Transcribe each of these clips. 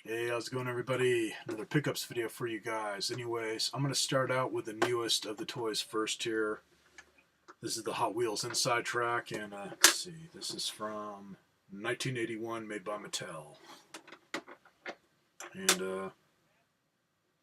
Hey, how's it going, everybody? Another pickups video for you guys. Anyways, I'm going to start out with the newest of the toys first here. This is the Hot Wheels Inside Track, and let's see, this is from 1981, made by Mattel. And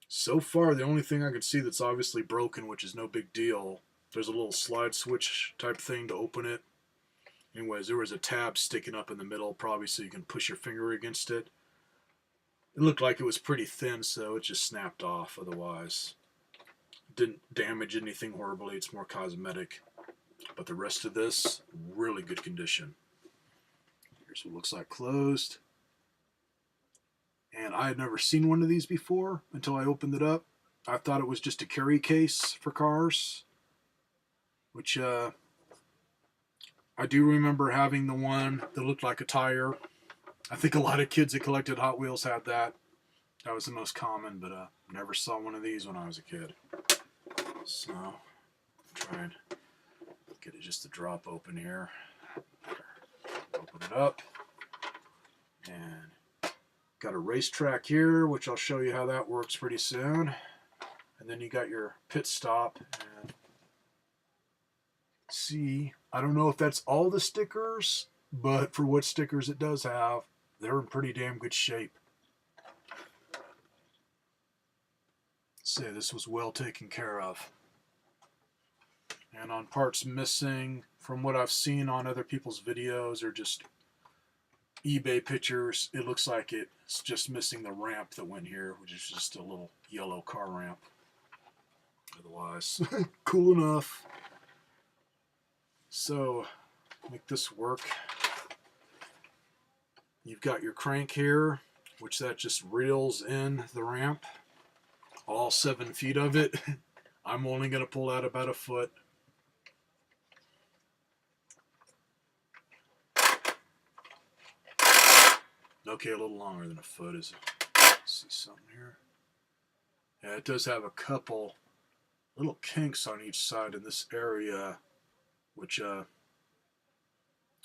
so far, the only thing I can see that's obviously broken, which is no big deal, there's a little slide switch type thing to open it. Anyways, there was a tab sticking up in the middle, probably so you can push your finger against it. It looked like it was pretty thin, so it just snapped off. Otherwise, it didn't damage anything horribly. It's more cosmetic. But the rest of this, really good condition. Here's what it looks like closed. And I had never seen one of these before until I opened it up. I thought it was just a carry case for cars, which I do remember having the one that looked like a tire. I think a lot of kids that collected Hot Wheels had that. That was the most common, but never saw one of these when I was a kid. So, try and get it just to drop open here. Open it up. And got a racetrack here, which I'll show you how that works pretty soon. And then you got your pit stop. And see, I don't know if that's all the stickers, but for what stickers it does have, they're in pretty damn good shape. Say this was well taken care of. And on parts missing, from what I've seen on other people's videos or just eBay pictures, it looks like it's just missing the ramp that went here, which is just a little yellow car ramp. Otherwise, cool enough. So, make this work. You've got your crank here, which that just reels in the ramp. All 7 feet of it. I'm only going to pull out about a foot. Okay, a little longer than a foot is it? Let's see something here. Yeah, it does have a couple little kinks on each side in this area, which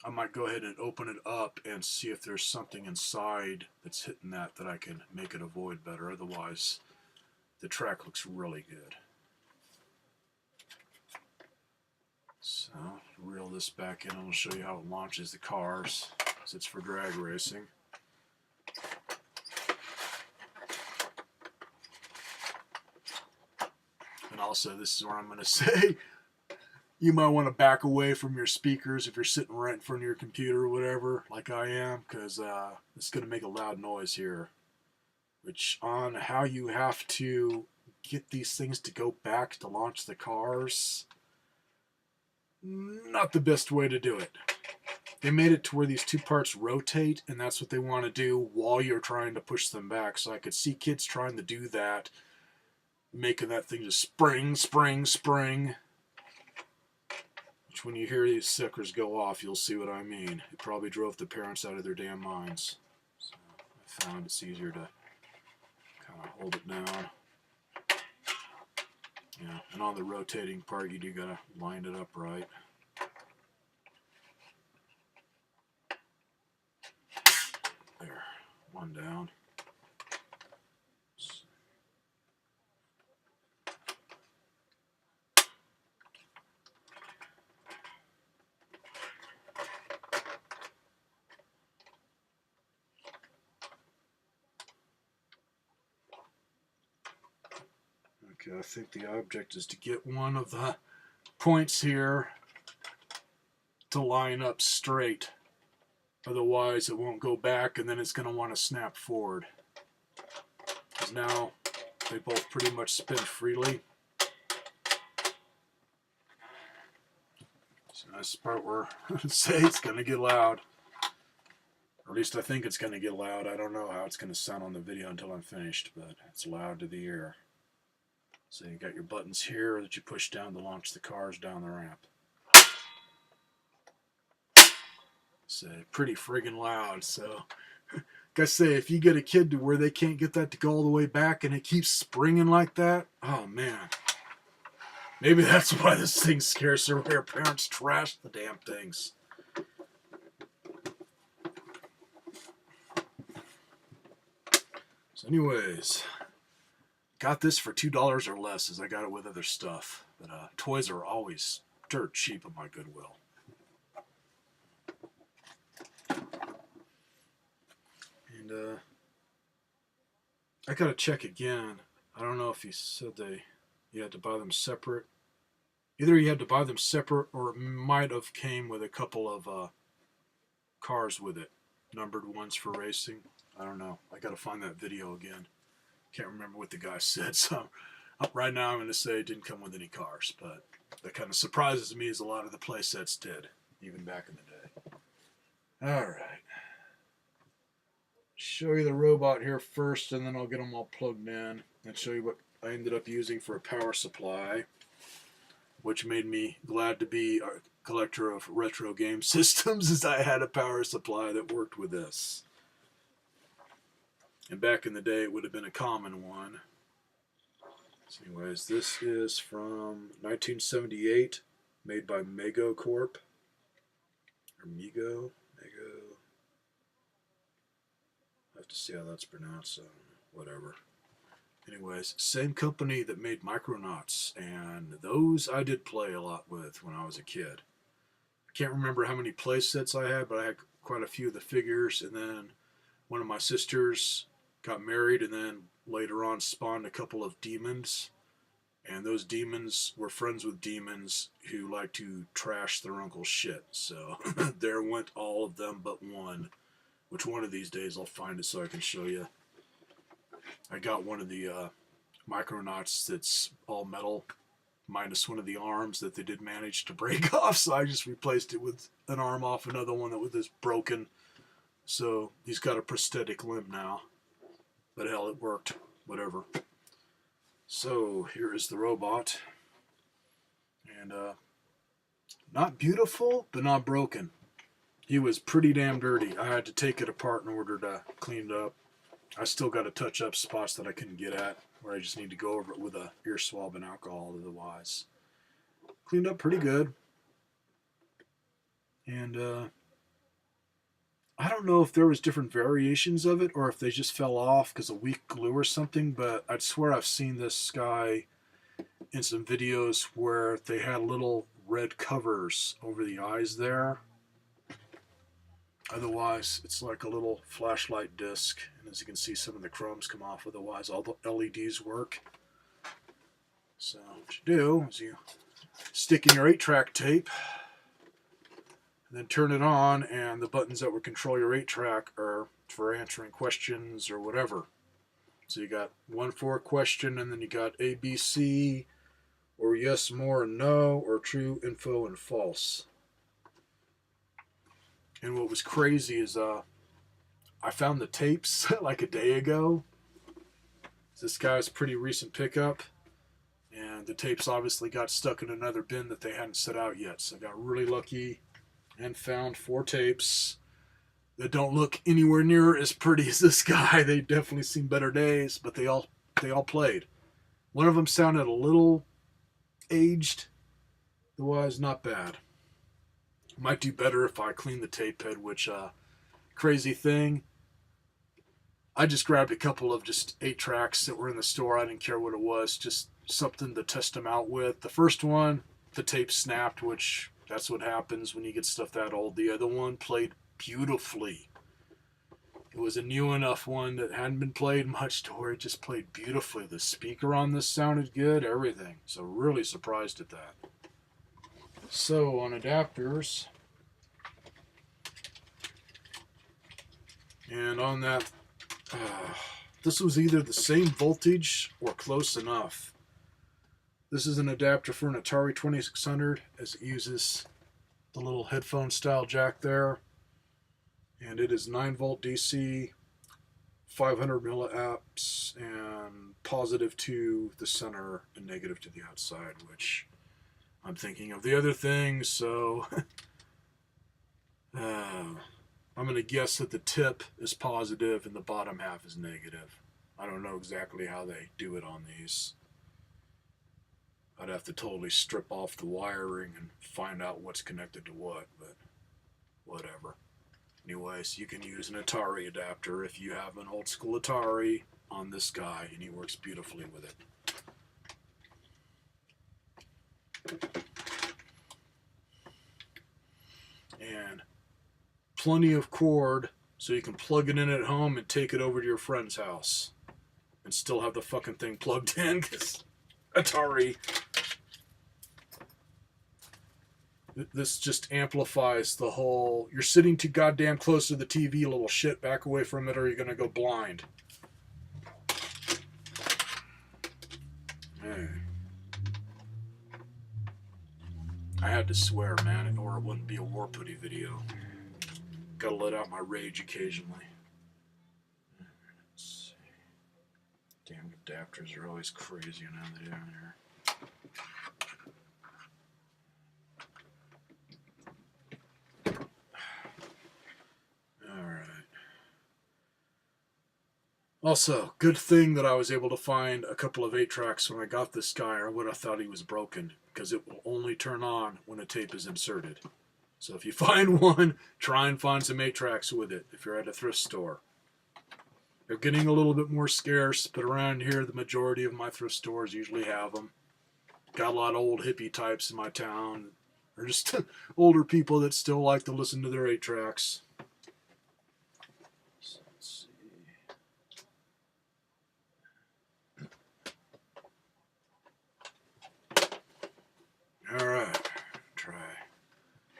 I might go ahead and open it up and see if there's something inside that's hitting that I can make it avoid better. Otherwise, the track looks really good. So, reel this back in and I'll show you how it launches the cars, because it's for drag racing. And also, this is where I'm going to say, you might want to back away from your speakers if you're sitting right in front of your computer or whatever, like I am, because it's going to make a loud noise here. Which, on how you have to get these things to go back to launch the cars, not the best way to do it. They made it to where these two parts rotate, and that's what they want to do while you're trying to push them back. So I could see kids trying to do that, making that thing just spring, spring, spring. Which when you hear these suckers go off, you'll see what I mean. It probably drove the parents out of their damn minds. So I found it's easier to kind of hold it down. Yeah, and on the rotating part, you do gotta line it up right. There, one down. Okay, I think the object is to get one of the points here to line up straight. Otherwise, it won't go back, and then it's going to want to snap forward. Because now they both pretty much spin freely. So that's the part where I say it's going to get loud. Or at least I think it's going to get loud. I don't know how it's going to sound on the video until I'm finished, but it's loud to the ear. So you got your buttons here that you push down to launch the cars down the ramp. So pretty friggin' loud. So like I say, if you get a kid to where they can't get that to go all the way back and it keeps springing like that, oh man. Maybe that's why this thing scares so rare. Parents trash the damn things. So anyways, got this for $2 or less, as I got it with other stuff. But toys are always dirt cheap at my Goodwill. And I gotta check again. I don't know if he said you had to buy them separate. Either you had to buy them separate, or it might have came with a couple of cars with it, numbered ones for racing. I don't know. I gotta find that video again. Can't remember what the guy said, so right now I'm going to say it didn't come with any cars, but that kind of surprises me, as a lot of the play sets did, even back in the day. Alright. Show you the robot here first, and then I'll get them all plugged in, and show you what I ended up using for a power supply, which made me glad to be a collector of retro game systems, as I had a power supply that worked with this. And back in the day, it would have been a common one. So anyways, this is from 1978, made by Mego Corp. Or Mego? Mego. I have to see how that's pronounced, so whatever. Anyways, same company that made Micronauts, and those I did play a lot with when I was a kid. I can't remember how many play sets I had, but I had quite a few of the figures, and then one of my sisters got married, and then later on spawned a couple of demons, and those demons were friends with demons who like to trash their uncle's shit. So there went all of them but one, which one of these days I'll find it so I can show you. I got one of the Micronauts that's all metal, minus one of the arms that they did manage to break off, so I just replaced it with an arm off another one that was broken. So he's got a prosthetic limb now. But hell, it worked. Whatever. So, here is the robot. And, not beautiful, but not broken. He was pretty damn dirty. I had to take it apart in order to clean it up. I still got to touch up spots that I couldn't get at, where I just need to go over it with a ear swab and alcohol otherwise. Cleaned up pretty good. And, I don't know if there was different variations of it, or if they just fell off because of weak glue or something, but I'd swear I've seen this guy in some videos where they had little red covers over the eyes there. Otherwise, it's like a little flashlight disc, and as you can see, some of the chromes come off. Otherwise, all the LEDs work. So what you do is you stick in your 8-track tape, and then turn it on, and the buttons that would control your 8-track are for answering questions or whatever. So you got 1 for a question, and then you got A, B, C, or yes, more, and no, or true, info, and false. And what was crazy is I found the tapes like a day ago. This guy's pretty recent pickup, and the tapes obviously got stuck in another bin that they hadn't set out yet. So I got really lucky and found 4 tapes that don't look anywhere near as pretty as this guy. They definitely seen better days, but they all played. One of them sounded a little aged, otherwise not bad. Might do better if I clean the tape head, which crazy thing. I just grabbed a couple of just 8-tracks that were in the store. I didn't care what it was, just something to test them out with. The first one, the tape snapped, which that's what happens when you get stuff that old. The other one played beautifully. It was a new enough one that hadn't been played much to where it just played beautifully. The speaker on this sounded good, everything. So really surprised at that. So on adapters, and on that, this was either the same voltage or close enough. This is an adapter for an Atari 2600, as it uses the little headphone style jack there. And it is 9-volt DC, 500 milliamps, and positive to the center and negative to the outside, which I'm thinking of the other thing, so I'm going to guess that the tip is positive and the bottom half is negative. I don't know exactly how they do it on these. I'd have to totally strip off the wiring and find out what's connected to what, but whatever. Anyways, you can use an Atari adapter if you have an old school Atari on this guy, and he works beautifully with it. And plenty of cord so you can plug it in at home and take it over to your friend's house and still have the fucking thing plugged in, because Atari. This just amplifies the whole, you're sitting too goddamn close to the TV, little shit, back away from it or you're going to go blind. Hey. I had to swear, man, or it wouldn't be a War Putty video. Gotta let out my rage occasionally. Let's see. Damn adapters are always crazy now that they're down here. Also, good thing that I was able to find a couple of 8-tracks when I got this guy, or I would have thought he was broken, because it will only turn on when a tape is inserted. So if you find one, try and find some 8-tracks with it if you're at a thrift store. They're getting a little bit more scarce, but around here the majority of my thrift stores usually have them. Got a lot of old hippie types in my town, or just older people that still like to listen to their 8-tracks. Alright, try.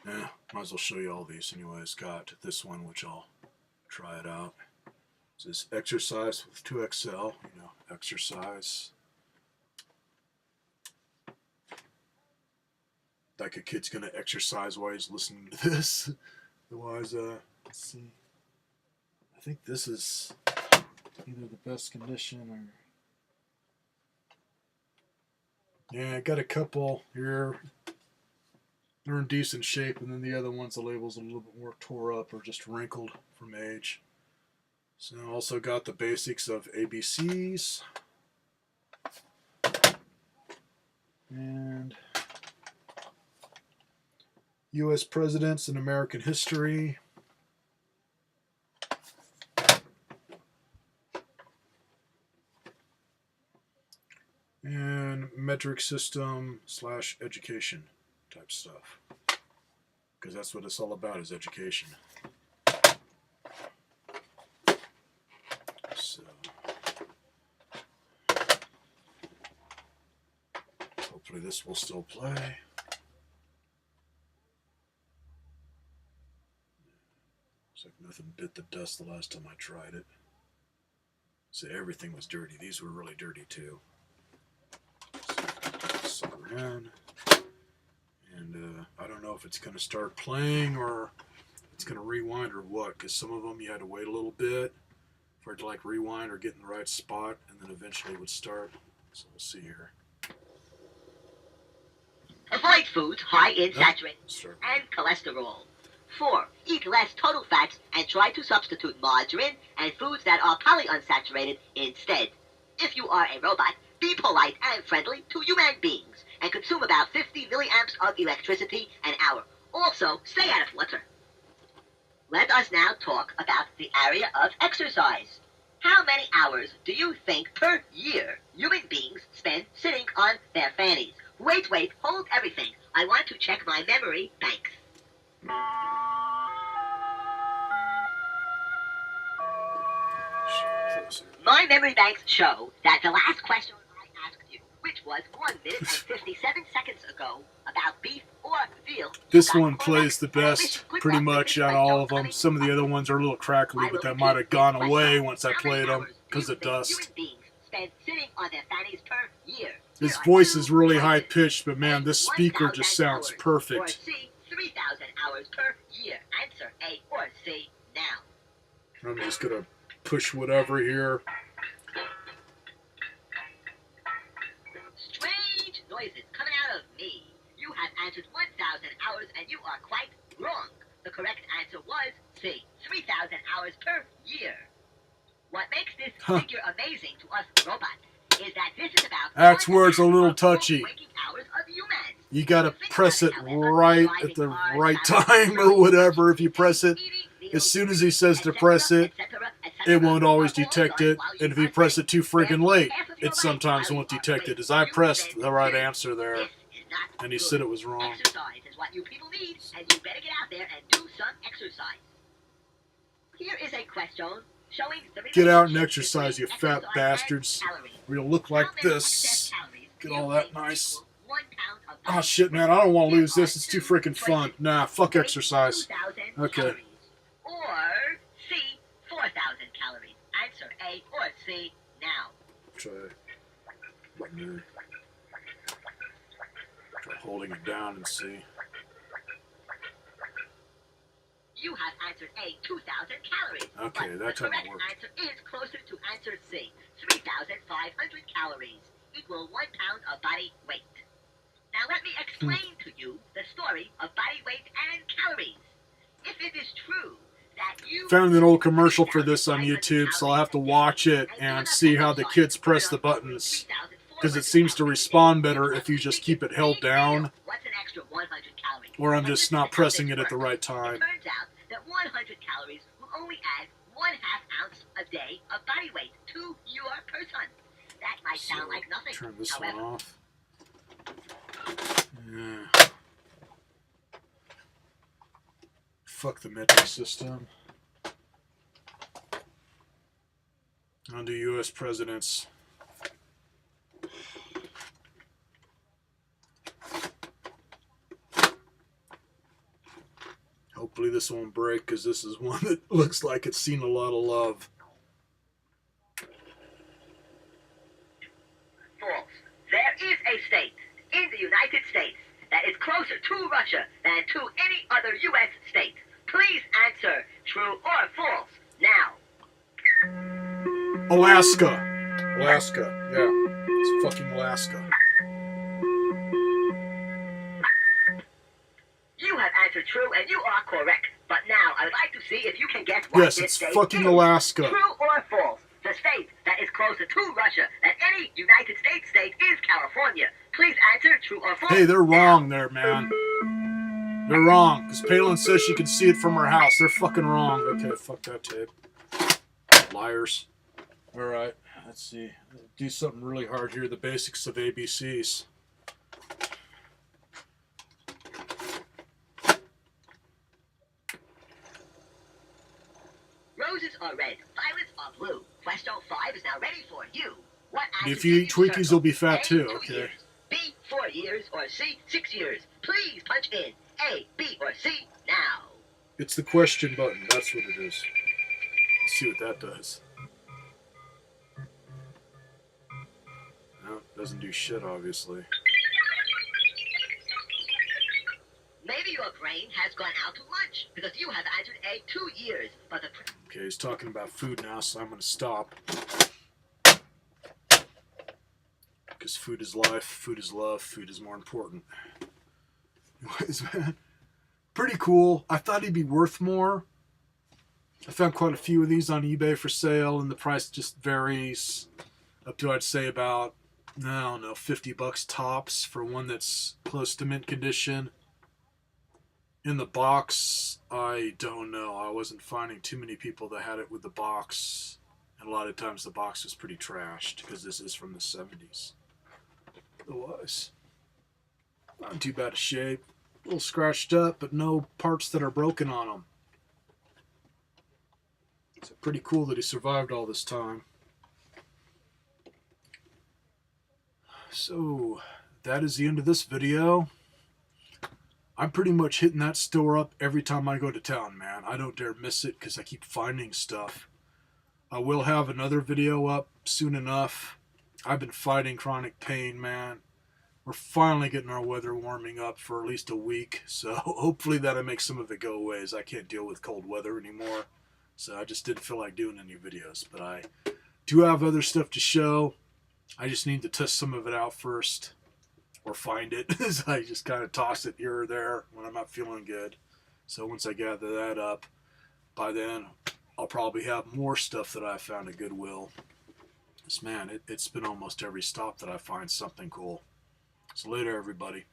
Yeah, might as well show you all these anyways. Got this one, which I'll try it out. It says exercise with 2XL, exercise. Like a kid's gonna exercise while he's listening to this. Otherwise, let's see. I think this is either the best condition or... Yeah, I got a couple here. They're in decent shape, and then the other ones, the label's a little bit more tore up or just wrinkled from age. So I also got the basics of ABCs. And U.S. presidents in American history. And metric system / education type stuff. Because that's what it's all about, is education. So hopefully this will still play. Looks like nothing bit the dust the last time I tried it. So everything was dirty. These were really dirty too. In. And I don't know if it's going to start playing or it's going to rewind or what, because some of them you had to wait a little bit for it to like rewind or get in the right spot, and then eventually it would start. So we'll see here. Avoid foods high in saturated and cholesterol. 4. Eat less total fats and try to substitute margarine and foods that are polyunsaturated instead. If you are a robot, be polite and friendly to human beings and consume about 50 milliamps of electricity an hour. Also, stay out of water. Let us now talk about the area of exercise. How many hours do you think per year human beings spend sitting on their fannies? Wait, hold everything. I want to check my memory banks. My memory banks show that the last question I asked you, which was 1 minute and 57 seconds ago, about beef or veal. This one plays the best, pretty much, out of all of them. Some of the other ones are a little crackly, but that might have gone away once I played them because of dust. His voice is really high-pitched, but man, this speaker just sounds perfect. Or C, 3,000 hours per year. Answer A or C now. I'm just going to push whatever here. Strange noises coming out of me. You have answered 1,000 hours and you are quite wrong. The correct answer was C, 3,000 hours per year. What makes this figure amazing to us robots is that this is about... That's where it's a little touchy. You gotta press it right at the right time or whatever. If you press it, as soon as he says to press it, it won't always detect it, and if you press it too friggin' late, it sometimes won't detect it, as I pressed the right answer there, and he said it was wrong. Exercise is what you people need, and you better get out there and do some exercise. Here is a question showing the Get out and exercise, you fat bastards. Or you'll look like this. Get all that nice. Oh shit, man, I don't want to lose this. It's too freaking fun. Nah, fuck exercise. Okay. Or C, 4,000 calories. Answer A or C now. Try holding it down and see. You have answered A, 2,000 calories. Okay, that time it worked. The correct answer is closer to answer C, 3,500 calories, equal 1 pound of body weight. Now let me explain to you the story of body weight and calories. If it is true that you found an old commercial for this on YouTube, so I'll have to watch it and see how the kids press the buttons, because it seems to respond better if you just keep it held down, or I'm just not pressing it at the right time. It turns out that 100 calories will only add 1/2 ounce a day of body weight to your person. That might sound like nothing. Turn this one off. Yeah. Fuck the metric system. Undo U.S. presidents. Hopefully this won't break, because this is one that looks like it's seen a lot of love. False. There is a state in the United States that is closer to Russia than to any other U.S. state. Please answer true or false now. Alaska. Alaska. Yeah. It's fucking Alaska. You have answered true and you are correct. But now I would like to see if you can guess what yes, this it's state fucking is. Alaska. True or false? The state that is closer to Russia than any United States state is California. Please answer true or false. Hey, they're wrong there, man. They're wrong, because Palin says she can see it from her house. They're fucking wrong. Okay, fuck that tape. Liars. Alright, let's see. Do something really hard here. The basics of ABCs. Roses are red, violets are blue. Question 5 is now ready for you. What If you eat Twinkies, you'll be fat too. Okay. Years, B, 4 years, or C, 6 years. Please punch in A, B, or C now. It's the question button. That's what it is. Let's see what that does. No, it doesn't do shit, obviously. Maybe your brain has gone out to lunch because you have answered A, 2 years, but the okay, he's talking about food now, so I'm going to stop. Because food is life, food is love, food is more important. Anyways, man, pretty cool. I thought he'd be worth more. I found quite a few of these on eBay for sale, and the price just varies up to, I'd say, about, I don't know, $50 tops for one that's close to mint condition. In the box, I don't know. I wasn't finding too many people that had it with the box. And a lot of times the box was pretty trashed, because this is from the 70s. Otherwise, not in too bad a shape. A little scratched up, but no parts that are broken on them. It's pretty cool that he survived all this time. So, that is the end of this video. I'm pretty much hitting that store up every time I go to town, man. I don't dare miss it because I keep finding stuff. I will have another video up soon enough. I've been fighting chronic pain, man. We're finally getting our weather warming up for at least a week, so hopefully that'll make some of it go away, as I can't deal with cold weather anymore. So I just didn't feel like doing any videos, but I do have other stuff to show. I just need to test some of it out first, or find it. I just kind of toss it here or there when I'm not feeling good. So once I gather that up, by then I'll probably have more stuff that I found at Goodwill. Because man, it's been almost every stop that I find something cool. So later, everybody.